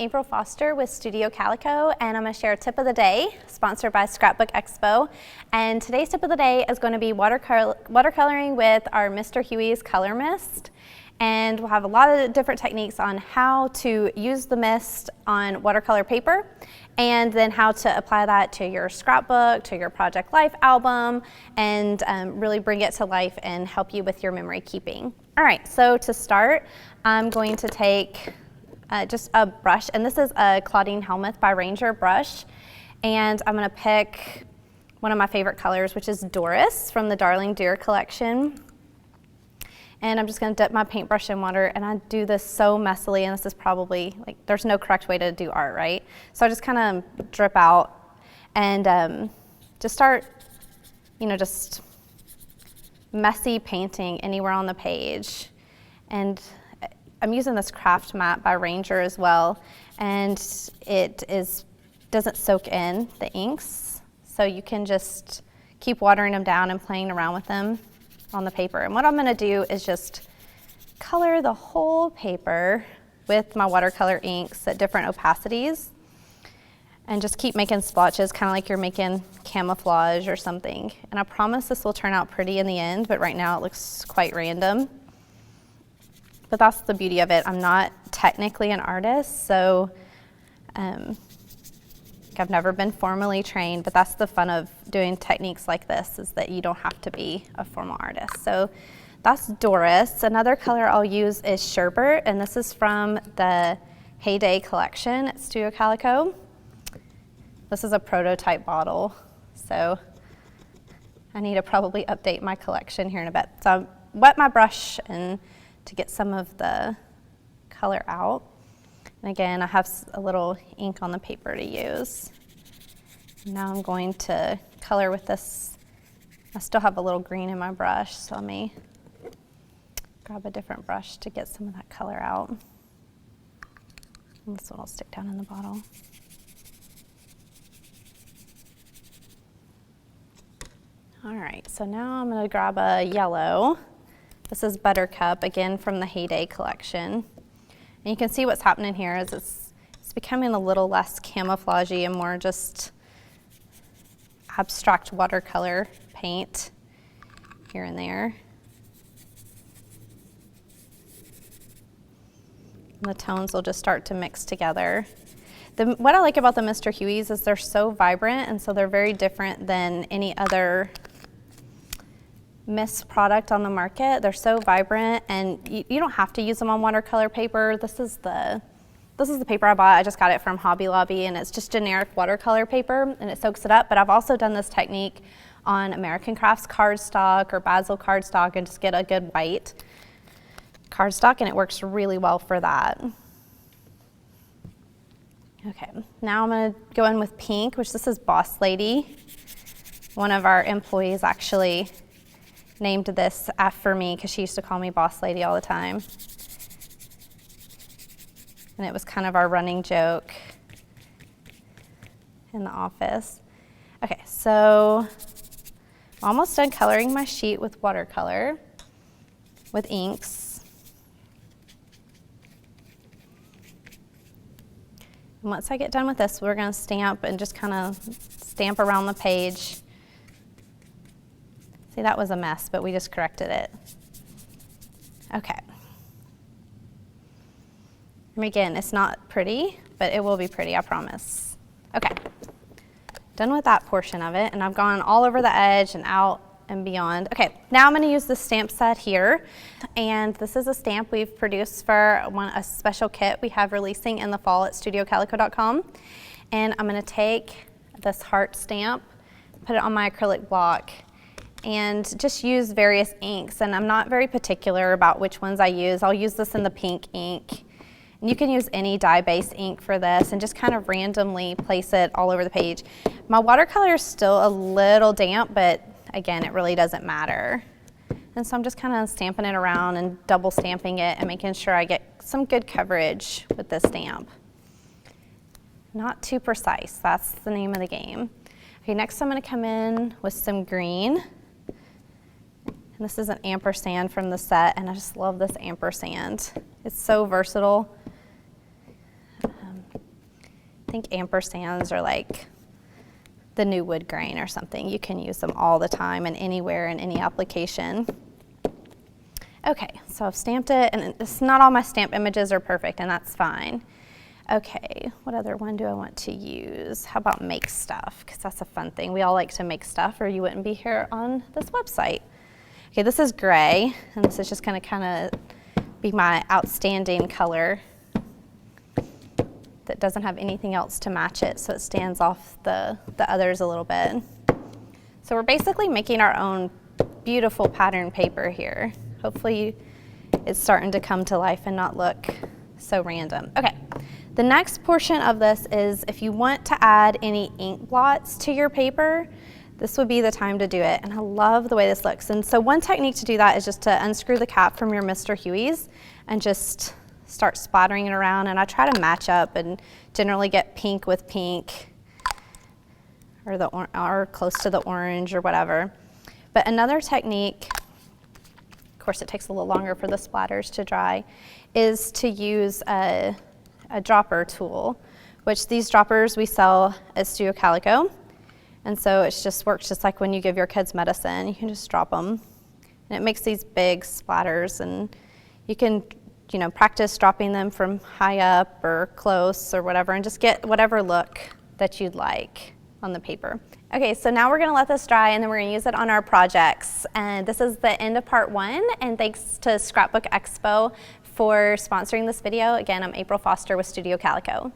April Foster with Studio Calico, and I'm going to share a tip of the day sponsored by Scrapbook Expo. And today's tip of the day is going to be watercoloring with our Mr. Hueys color mist. And we'll have a lot of different techniques on how to use the mist on watercolor paper, and then how to apply that to your scrapbook, to your project life album, and really bring it to life and help you with your memory keeping. All right, so to start, I'm going to take just a brush, and this is a Claudine Helmuth by Ranger brush, and I'm going to pick one of my favorite colors, which is Doris from the Darling Deer collection. And I'm just going to dip my paintbrush in water, and I do this so messily, and this is probably, like, there's no correct way to do art, right? So I just kind of drip out and just start, just messy painting anywhere on the page. And I'm using this craft mat by Ranger as well, and it doesn't soak in the inks, so you can just keep watering them down and playing around with them on the paper. And what I'm going to do is just color the whole paper with my watercolor inks at different opacities, and just keep making splotches, kind of like you're making camouflage or something. And I promise this will turn out pretty in the end, but right now it looks quite random. But that's the beauty of it. I'm not technically an artist, so I've never been formally trained, but that's the fun of doing techniques like this, is that you don't have to be a formal artist. So that's Doris. Another color I'll use is Sherbet, and this is from the Heyday collection at Studio Calico. This is a prototype bottle, so I need to probably update my collection here in a bit. So I wet my brush and to get some of the color out. And again, I have a little ink on the paper to use. Now I'm going to color with this. I still have a little green in my brush, so let me grab a different brush to get some of that color out. And this one will stick down in the bottle. All right, so now I'm going to grab a yellow. This is Buttercup, again from the Heyday collection. And you can see what's happening here is it's becoming a little less camouflagey and more just abstract watercolor paint here and there. And the tones will just start to mix together. What I like about the Mr. Hueys is they're so vibrant, and so they're very different than any other mist product on the market. They're so vibrant, and you don't have to use them on watercolor paper. This is the paper I bought. I just got it from Hobby Lobby, and it's just generic watercolor paper, and it soaks it up. But I've also done this technique on American Crafts cardstock or Basil cardstock, and just get a good white cardstock, and it works really well for that. Okay, now I'm going to go in with pink, which this is Boss Lady. One of our employees actually named this after me because she used to call me Boss Lady all the time. And it was kind of our running joke in the office. Okay, so I'm almost done coloring my sheet with watercolor, with inks. And once I get done with this, we're going to stamp and just kind of stamp around the page. See, that was a mess, but we just corrected it. Okay. And again, it's not pretty, but it will be pretty, I promise. Okay. Done with that portion of it, and I've gone all over the edge and out and beyond. Okay, now I'm going to use the stamp set here, and this is a stamp we've produced for a special kit we have releasing in the fall at studiocalico.com. And I'm going to take this heart stamp, put it on my acrylic block, and just use various inks. And I'm not very particular about which ones I use. I'll use this in the pink ink. And you can use any dye-based ink for this and just kind of randomly place it all over the page. My watercolor is still a little damp, but again, it really doesn't matter. And so I'm just kind of stamping it around and double stamping it and making sure I get some good coverage with this stamp. Not too precise, that's the name of the game. Okay, next I'm going to come in with some green. And this is an ampersand from the set, and I just love this ampersand. It's so versatile. think ampersands are like the new wood grain or something. You can use them all the time and anywhere in any application. Okay, so I've stamped it, and it's not all my stamp images are perfect, and that's fine. Okay, what other one do I want to use? How about make stuff? Because that's a fun thing. We all like to make stuff, or you wouldn't be here on this website. Okay, this is gray, and this is just gonna kind of be my outstanding color that doesn't have anything else to match it, so it stands off the others a little bit. So we're basically making our own beautiful pattern paper here. Hopefully it's starting to come to life and not look so random. Okay, the next portion of this is if you want to add any ink blots to your paper, this would be the time to do it. And I love the way this looks. And so one technique to do that is just to unscrew the cap from your Mr. Hueys and just start splattering it around. And I try to match up and generally get pink with pink or close to the orange or whatever. But another technique, of course it takes a little longer for the splatters to dry, is to use a dropper tool, which these droppers we sell at Studio Calico. And so it just works just like when you give your kids medicine. You can just drop them. And it makes these big splatters, and you can practice dropping them from high up or close or whatever, and just get whatever look that you'd like on the paper. Okay, so now we're gonna let this dry, and then we're gonna use it on our projects. And this is the end of part 1, and thanks to Scrapbook Expo for sponsoring this video. Again, I'm April Foster with Studio Calico.